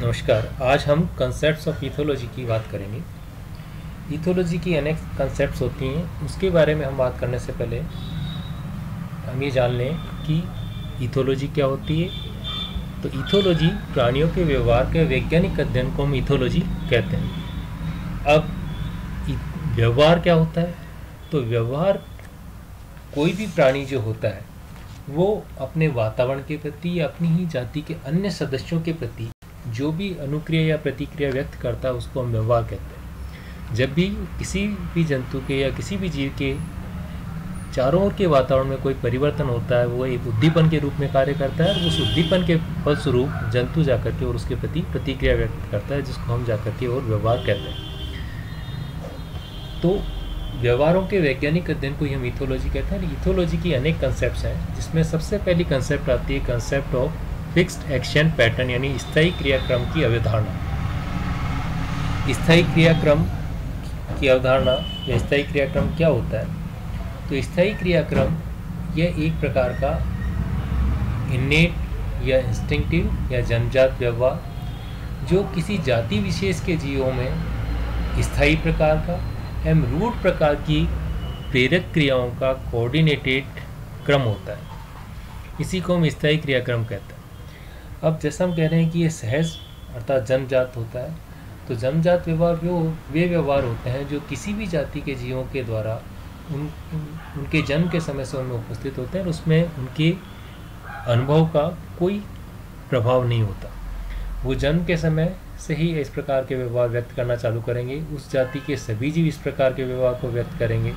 नमस्कार। आज हम कंसेप्ट्स ऑफ इथोलॉजी की बात करेंगे। इथोलॉजी की अनेक कंसेप्ट्स होती हैं, उसके बारे में हम बात करने से पहले हम ये जान लें कि इथोलॉजी क्या होती है। तो इथोलॉजी प्राणियों के व्यवहार के वैज्ञानिक अध्ययन को हम इथोलॉजी कहते हैं। अब व्यवहार क्या होता है? तो व्यवहार कोई भी प्राणी जो होता है वो अपने वातावरण के प्रति या अपनी ही जाति के अन्य सदस्यों के प्रति जो भी अनुक्रिया या प्रतिक्रिया व्यक्त करता है उसको हम व्यवहार कहते हैं। जब भी किसी भी जंतु के या किसी भी जीव के चारों ओर के वातावरण में कोई परिवर्तन होता है, वो एक उद्दीपन के रूप में कार्य करता है। उस उद्दीपन के फलस्वरूप जंतु जाकर के और उसके प्रति प्रतिक्रिया व्यक्त करता है, जिसको हम जाकर के और व्यवहार कहते हैं। तो व्यवहारों के वैज्ञानिक अध्ययन को ही हम इथोलॉजी कहते हैं। इथोलॉजी की अनेक कंसेप्ट हैं, जिसमें सबसे पहली कंसेप्ट आती है concept of fixed action pattern, यानी स्थायी क्रियाक्रम की अवधारणा। स्थायी क्रियाक्रम की अवधारणा या स्थायी क्रियाक्रम क्या होता है? तो स्थायी क्रियाक्रम यह एक प्रकार का इन्नेट या इंस्टिंक्टिव या जन्मजात व्यवहार जो किसी जाति विशेष के जीवों में स्थायी प्रकार का एवं रूट प्रकार की प्रेरक क्रियाओं का कोऑर्डिनेटेड क्रम होता है। इसी को हम स्थायी क्रियाक्रम कहते हैं। अब जैसा हम कह रहे हैं कि ये सहज अर्थात जन्मजात होता है, तो जन्मजात व्यवहार वे व्यवहार होते हैं जो किसी भी जाति के जीवों के द्वारा उनके जन्म के समय से उनमें उपस्थित होते हैं और उसमें उनके अनुभव का कोई प्रभाव नहीं होता। वो जन्म के समय से ही इस प्रकार के व्यवहार व्यक्त करना चालू करेंगे। उस जाति के सभी जीव इस प्रकार के व्यवहार को व्यक्त करेंगे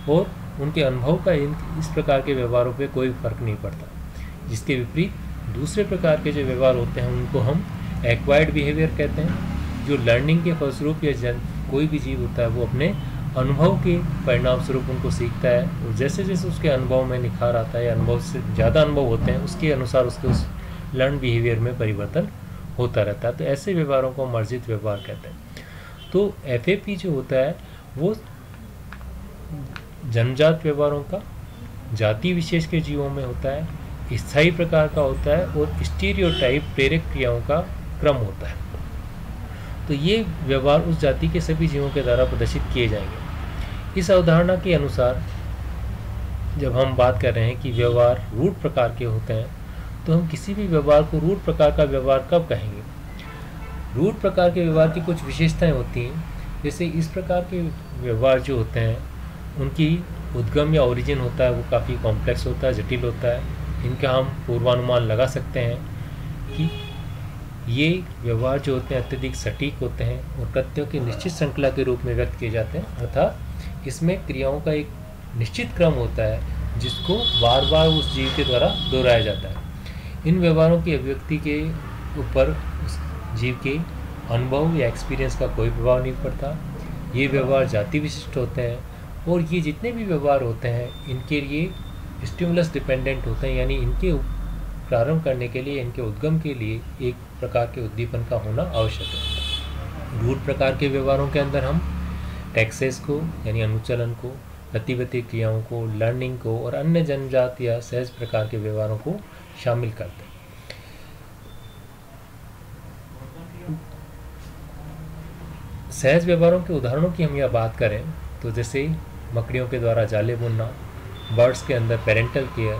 और उनके अनुभव का इस प्रकार के व्यवहारों पे कोई फर्क नहीं पड़ता। जिसके विपरीत दूसरे प्रकार के जो व्यवहार होते हैं उनको हम एक्वायर्ड बिहेवियर कहते हैं, जो लर्निंग के फलस्वरूप या कोई भी जीव होता है वो अपने अनुभव के परिणाम स्वरूप उनको सीखता है और जैसे जैसे उसके अनुभव में निखार आता है या अनुभव से ज़्यादा अनुभव होते हैं उसके अनुसार उसके उस लर्न बिहेवियर में परिवर्तन होता रहता है। तो ऐसे व्यवहारों को हम अर्जित व्यवहार कहते हैं। तो एफएपी जो होता है वो जन्मजात व्यवहारों का जाति विशेष के जीवों में होता है, स्थायी प्रकार का होता है और स्टीरियोटाइप प्रेरक क्रियाओं का क्रम होता है। तो ये व्यवहार उस जाति के सभी जीवों के द्वारा प्रदर्शित किए जाएंगे। इस अवधारणा के अनुसार जब हम बात कर रहे हैं कि व्यवहार रूट प्रकार के होते हैं, तो हम किसी भी व्यवहार को रूट प्रकार का व्यवहार कब कहेंगे? रूट प्रकार के व्यवहार की कुछ विशेषताएं होती हैं। जैसे इस प्रकार के व्यवहार जो होते हैं उनकी उद्गम या ओरिजिन होता है वो काफ़ी कॉम्प्लेक्स होता है, जटिल होता है। इनका हम पूर्वानुमान लगा सकते हैं कि ये व्यवहार जो होते हैं अत्यधिक सटीक होते हैं और कृत्यों की निश्चित श्रृंखला के रूप में व्यक्त किए जाते हैं, अर्थात इसमें क्रियाओं का एक निश्चित क्रम होता है जिसको बार बार उस जीव के द्वारा दोहराया जाता है। इन व्यवहारों की अभिव्यक्ति के ऊपर उस जीव के अनुभव या एक्सपीरियंस का कोई प्रभाव नहीं पड़ता। ये व्यवहार जाति विशिष्ट होते हैं और ये जितने भी व्यवहार होते हैं इनके लिए स्टिमुलस डिपेंडेंट होते हैं, यानी इनके प्रारंभ करने के लिए, इनके उद्गम के लिए एक प्रकार के उद्दीपन का होना आवश्यक है। रूट प्रकार के व्यवहारों के अंदर हम टैक्सेस को यानी अनुचलन को, प्रतिवर्ती क्रियाओं को, लर्निंग को और अन्य जन्मजात या सहज प्रकार के व्यवहारों को शामिल करते हैं। सहज व्यवहारों के उदाहरणों की हम यह बात करें तो जैसे मकड़ियों के द्वारा जाले बुनना, बर्ड्स के अंदर parental care,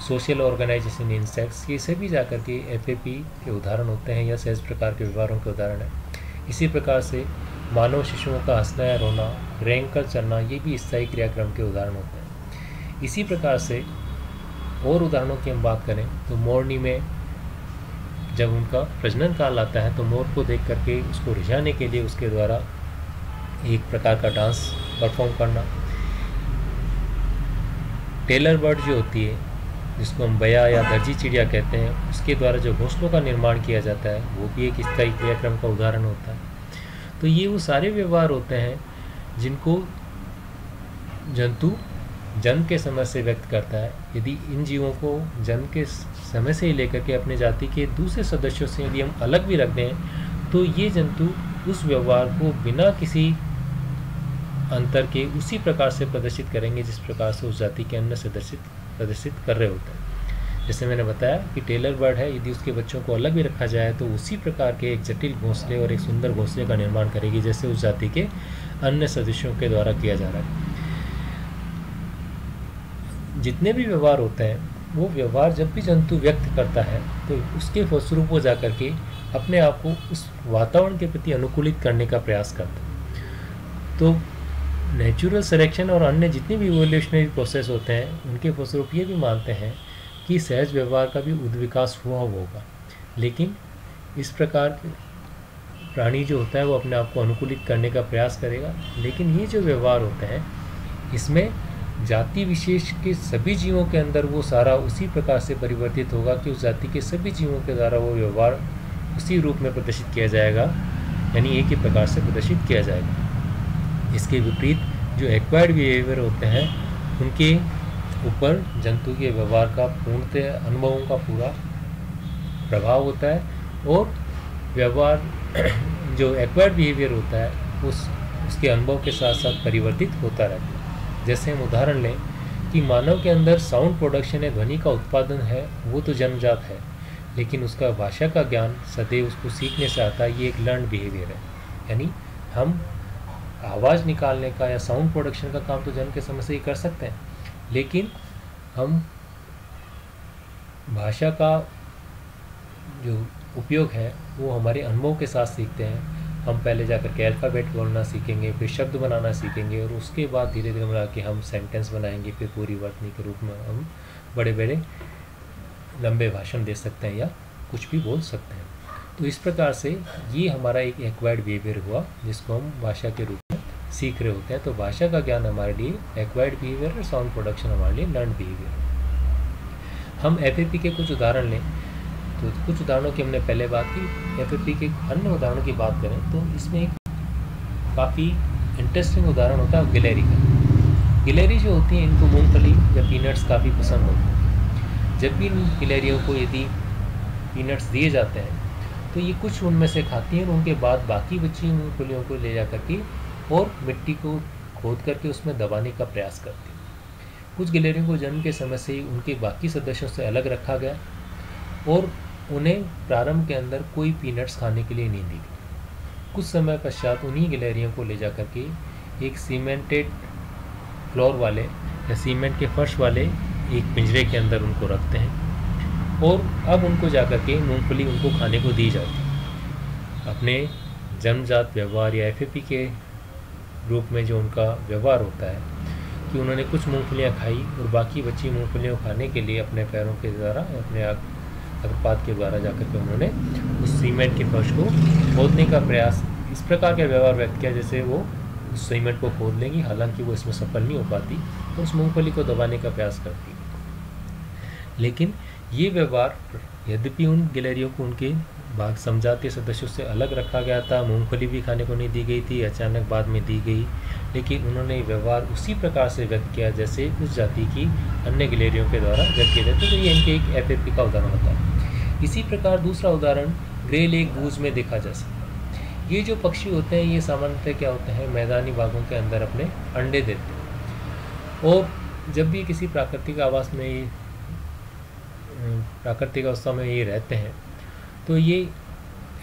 social organisation insects, ये सभी जाकर के एफएपी के उदाहरण होते हैं या सहज प्रकार के व्यवहारों के उदाहरण हैं। इसी प्रकार से मानव शिशुओं का हंसना या रोना, रैंक कर चलना, ये भी स्थायी क्रियाक्रम के उदाहरण होते हैं। इसी प्रकार से और उदाहरणों की हम बात करें तो मोरनी में जब उनका प्रजनन काल आता है तो मोर को देख करके उसको रिझाने के लिए उसके द्वारा एक प्रकार का डांस परफॉर्म करना। टेलर बर्ड जो होती है जिसको हम बया या दर्जी चिड़िया कहते हैं, उसके द्वारा जो घोंसलों का निर्माण किया जाता है वो भी एक स्थायी क्रियाक्रम का उदाहरण होता है। तो ये वो सारे व्यवहार होते हैं जिनको जंतु जन्म के समय से व्यक्त करता है। यदि इन जीवों को जन्म के समय से ही लेकर के अपने जाति के दूसरे सदस्यों से यदि हम अलग भी रख दें तो ये जंतु उस व्यवहार को बिना किसी अंतर के उसी प्रकार से प्रदर्शित करेंगे जिस प्रकार से उस जाति के अन्य सदस्य प्रदर्शित कर रहे होते हैं। जैसे मैंने बताया कि टेलर बर्ड है, यदि उसके बच्चों को अलग भी रखा जाए तो उसी प्रकार के एक जटिल घोंसले और एक सुंदर घोंसले का निर्माण करेगी जैसे उस जाति के अन्य सदस्यों के द्वारा किया जा रहा है। जितने भी व्यवहार होते हैं वो व्यवहार जब भी जंतु व्यक्त करता है तो उसके फलस्वरूप वो जाकर के अपने आप को उस वातावरण के प्रति अनुकूलित करने का प्रयास करता है। तो नेचुरल सिलेक्शन और अन्य जितने भी इवोल्यूशनरी प्रोसेस होते हैं उनके फलस्वरूप ये भी मानते हैं कि सहज व्यवहार का भी उद्विकास हुआ होगा, लेकिन इस प्रकार प्राणी जो होता है वो अपने आप को अनुकूलित करने का प्रयास करेगा। लेकिन ये जो व्यवहार होते हैं इसमें जाति विशेष के सभी जीवों के अंदर वो सारा उसी प्रकार से परिवर्तित होगा कि उस जाति के सभी जीवों के द्वारा वो व्यवहार उसी रूप में प्रदर्शित किया जाएगा, यानी एक ही प्रकार से प्रदर्शित किया जाएगा। इसके विपरीत जो एक्वायर्ड बिहेवियर होते हैं उनके ऊपर जंतु के व्यवहार का पूर्णतः अनुभवों का पूरा प्रभाव होता है, और व्यवहार जो एक्वायर्ड बिहेवियर होता है उसके अनुभव के साथ साथ परिवर्तित होता रहता है। जैसे हम उदाहरण लें कि मानव के अंदर साउंड प्रोडक्शन या ध्वनि का उत्पादन है वो तो जन्मजात है, लेकिन उसका भाषा का ज्ञान सदैव उसको सीखने से आता है। ये एक लर्न बिहेवियर है, यानी हम आवाज़ निकालने का या साउंड प्रोडक्शन का काम तो जन्म के समय से ही कर सकते हैं, लेकिन हम भाषा का जो उपयोग है वो हमारे अनुभव के साथ सीखते हैं। हम पहले जाकर के अल्फ़ाबेट बोलना सीखेंगे, फिर शब्द बनाना सीखेंगे, और उसके बाद धीरे धीरे मिला के हम सेंटेंस बनाएंगे, फिर पूरी वर्तनी के रूप में हम बड़े बड़े लंबे भाषण दे सकते हैं या कुछ भी बोल सकते हैं। तो इस प्रकार से ये हमारा एक एक्वायर्ड बिहेवियर हुआ जिसको हम भाषा के रूप में सीख रहे होते हैं। तो भाषा का ज्ञान हमारे लिए एक्वायर्ड बिहेवियर और साउंड प्रोडक्शन हमारे लिए लर्न बिहेवियर। हम एफएपी के कुछ उदाहरण लें तो कुछ उदाहरणों की हमने पहले बात की। एफएपी के अन्य उदाहरणों की बात करें तो इसमें एक काफ़ी इंटरेस्टिंग उदाहरण होता है गिलहरी का। गिलहरी जो होती है इनको मूंगफली या पीनट्स काफ़ी पसंद होते हैं। जब भी इन गिलहरियों को यदि पीनट्स दिए जाते हैं तो ये कुछ उनमें से खाती हैं और उनके बाद बाकी बची मूंगफलियों को ले जा करके और मिट्टी को खोद करके उसमें दबाने का प्रयास करती हैं। कुछ गिलहरियों को जन्म के समय से ही उनके बाकी सदस्यों से अलग रखा गया और उन्हें प्रारंभ के अंदर कोई पीनट्स खाने के लिए नहीं दी गई। कुछ समय पश्चात उन्हीं गिलहरियों को ले जा करके एक सीमेंटेड फ्लोर वाले या सीमेंट के फर्श वाले एक पिंजरे के अंदर उनको रखते हैं और अब उनको जा करके मूंगफली उनको खाने को दी जाती है। अपने जन्मजात व्यवहार या एफएपी के रूप में जो उनका व्यवहार होता है कि उन्होंने कुछ मूंगफलियाँ खाई और बाकी बची मूंगफलियों खाने के लिए अपने पैरों के द्वारा अपने अग्रपात के द्वारा जाकर के उन्होंने उस सीमेंट के फर्श को खोदने का प्रयास इस प्रकार का व्यवहार व्यक्त किया जैसे वो उस सीमेंट को खोद लेंगी, हालांकि वो इसमें सफल नहीं हो पाती तो उस मूंगफली को दबाने का प्रयास करती। लेकिन ये व्यवहार यद्यपि उन गिलहरियों को उनके भाग समझाते सदस्यों से अलग रखा गया था, मूंगफली भी खाने को नहीं दी गई थी, अचानक बाद में दी गई, लेकिन उन्होंने व्यवहार उसी प्रकार से व्यक्त किया जैसे उस जाति की अन्य गिलहरियों के द्वारा व्यक्त किए जाते। तो ये इनके एक एफएपी का उदाहरण होता है। इसी प्रकार दूसरा उदाहरण ग्रे लेग गूज में देखा जा सकता है। ये जो पक्षी होते हैं ये सामान्यतः क्या होते हैं, मैदानी भागों के अंदर अपने अंडे देते हैं और जब भी किसी प्राकृतिक आवास में प्राकृतिक अवस्था में ये रहते हैं तो ये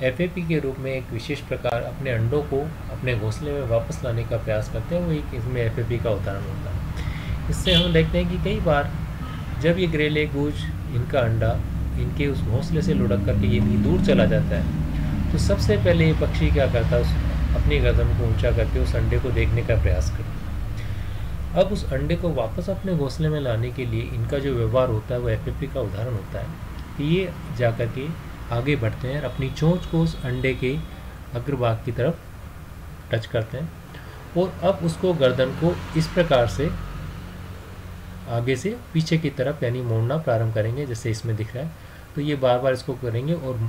एफएपी के रूप में एक विशेष प्रकार अपने अंडों को अपने घोंसले में वापस लाने का प्रयास करते हैं। वो एक इसमें एफएपी का उदाहरण होता है। इससे हम देखते हैं कि कई बार जब ये ग्रे लेग गूज इनका अंडा इनके उस घोंसले से लुढ़क करके ये भी दूर चला जाता है तो सबसे पहले ये पक्षी क्या करता है, अपनी गर्दन को ऊंचा करके उस अंडे को देखने का प्रयास करता है। अब उस अंडे को वापस अपने घोंसले में लाने के लिए इनका जो व्यवहार होता है वो एफएपी का उदाहरण होता है कि ये जाकर के आगे बढ़ते हैं और अपनी चोंच को उस अंडे के अग्रभाग की तरफ टच करते हैं और अब उसको गर्दन को इस प्रकार से आगे से पीछे की तरफ यानी मोड़ना प्रारंभ करेंगे जैसे इसमें दिख रहा है। तो ये बार बार इसको करेंगे और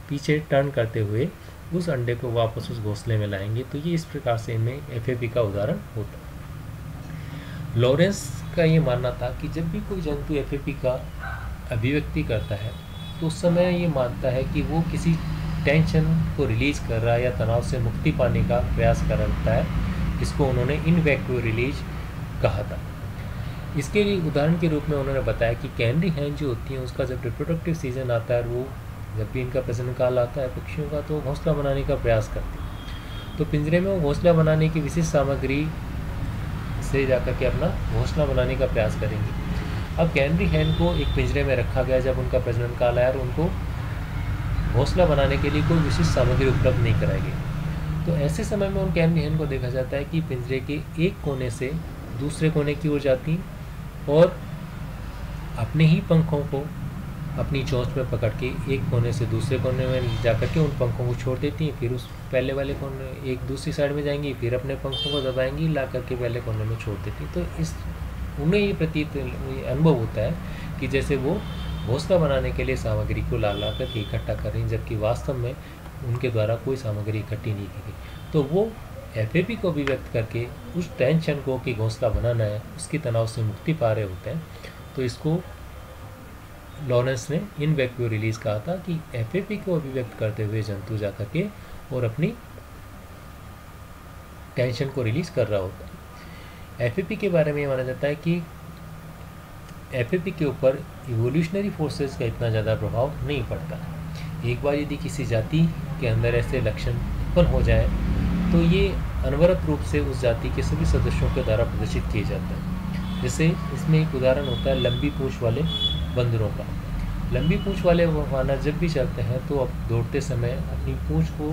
पीछे टर्न करते हुए उस अंडे को वापस उस घोंसले में लाएंगे। तो ये इस प्रकार से इनमें एफएपी का उदाहरण होता है। लॉरेंस का ये मानना था कि जब भी कोई जंतु एफएपी का अभिव्यक्ति करता है तो उस समय ये मानता है कि वो किसी टेंशन को रिलीज कर रहा है या तनाव से मुक्ति पाने का प्रयास कर रहा है, जिसको उन्होंने इनवेक्टिव रिलीज कहा था। इसके लिए उदाहरण के रूप में उन्होंने बताया कि कैनरी हैन जो होती हैं उसका जब रिप्रोडक्टिव सीजन आता है, वो जब भी इनका प्रजनन काल आता है पक्षियों का, तो घोंसला बनाने का प्रयास करती हैं। तो पिंजरे में वो घोंसला बनाने की विशिष्ट सामग्री से जाकर के अपना घोंसला बनाने का प्रयास करेंगी। अब कैनरी हैन को एक पिंजरे में रखा गया जब उनका प्रजनन काल आया और उनको घोंसला बनाने के लिए कोई विशिष्ट सामग्री उपलब्ध नहीं कराई गई। तो ऐसे समय में उन कैनरी हैन को देखा जाता है कि पिंजरे के एक कोने से दूसरे कोने की ओर जाती और अपने ही पंखों को अपनी चोंच में पकड़ के एक कोने से दूसरे कोने में जाकर के उन पंखों को छोड़ देती हैं। फिर उस पहले वाले कोने एक दूसरी साइड में जाएंगी, फिर अपने पंखों को दबाएंगी, ला करके पहले कोने में छोड़ देती। तो इस उन्हें ये प्रतीत अनुभव होता है कि जैसे वो घोंसला बनाने के लिए सामग्री को ला करके इकट्ठा कर रही हैं, जबकि वास्तव में उनके द्वारा कोई सामग्री इकट्ठी नहीं की गई। तो वो एफएपी को अभिव्यक्त करके उस टेंशन को कि घोंसला बनाना है, उसकी तनाव से मुक्ति पा रहे होते हैं। तो इसको लॉरेंस ने इन वैक्यूम रिलीज कहा था कि एफएपी को अभिव्यक्त करते हुए जंतु जा करके और अपनी टेंशन को रिलीज कर रहा होता है। एफएपी के बारे में ये माना जाता है कि एफएपी के ऊपर इवोल्यूशनरी फोर्सेस का इतना ज़्यादा प्रभाव नहीं पड़ता। एक बार यदि किसी जाति के अंदर ऐसे लक्षण उत्पन्न हो जाए तो ये अनवरत रूप से उस जाति के सभी सदस्यों के द्वारा प्रदर्शित किए जाते हैं। जैसे इसमें एक उदाहरण होता है लंबी पूंछ वाले बंदरों का। लंबी पूंछ वाले वानर जब भी चलते हैं तो अब दौड़ते समय अपनी पूंछ को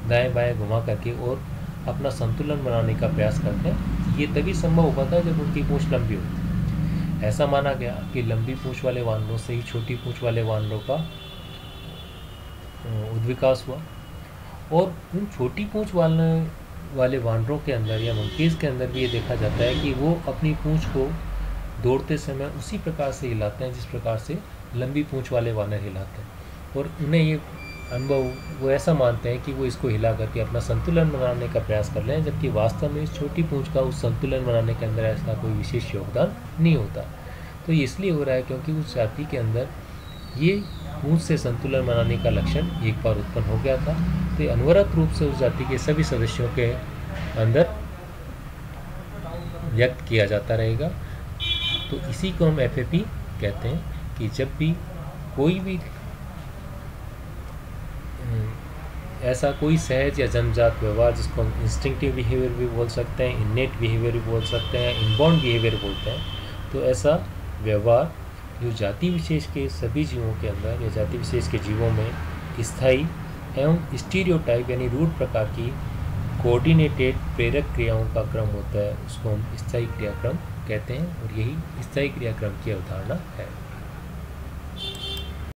दाएं बाएं घुमा करके और अपना संतुलन बनाने का प्रयास करते हैं। ये तभी संभव हो पाता है जब उनकी पूंछ लंबी होती है। ऐसा माना गया कि लंबी पूंछ वाले वानरों से ही छोटी पूंछ वाले वानरों का उद्विकास हुआ और उन छोटी पूंछ वाले वानरों के अंदर या मंकीज़ के अंदर भी ये देखा जाता है कि वो अपनी पूंछ को दौड़ते समय उसी प्रकार से हिलाते हैं जिस प्रकार से लंबी पूंछ वाले वानर हिलाते हैं। और उन्हें ये अनुभव वो ऐसा मानते हैं कि वो इसको हिला करके अपना संतुलन बनाने का प्रयास कर रहे हैं, जबकि वास्तव में इस छोटी पूंछ का उस संतुलन बनाने के अंदर ऐसा कोई विशेष योगदान नहीं होता। तो ये इसलिए हो रहा है क्योंकि उस जाति के अंदर ये पूंछ से संतुलन बनाने का लक्षण एक बार उत्पन्न हो गया था। तो ये अनवरत रूप से उस जाति के सभी सदस्यों के अंदर व्यक्त किया जाता रहेगा। तो इसी को हम एफएपी कहते हैं कि जब भी कोई भी ऐसा कोई सहज या जन्मजात व्यवहार, जिसको हम इंस्टिंक्टिव बिहेवियर भी बोल सकते हैं, इनेट बिहेवियर भी बोल सकते हैं, इनबॉर्न बिहेवियर बोलते हैं, तो ऐसा व्यवहार जो जाति विशेष के सभी जीवों के अंदर या जाति विशेष के जीवों में स्थायी एवं स्टीरियोटाइप यानी रूढ़ प्रकार की कोऑर्डिनेटेड प्रेरक क्रियाओं का क्रम होता है, उसको हम स्थायी क्रियाक्रम कहते हैं। और यही स्थायी क्रियाक्रम की अवधारणा है।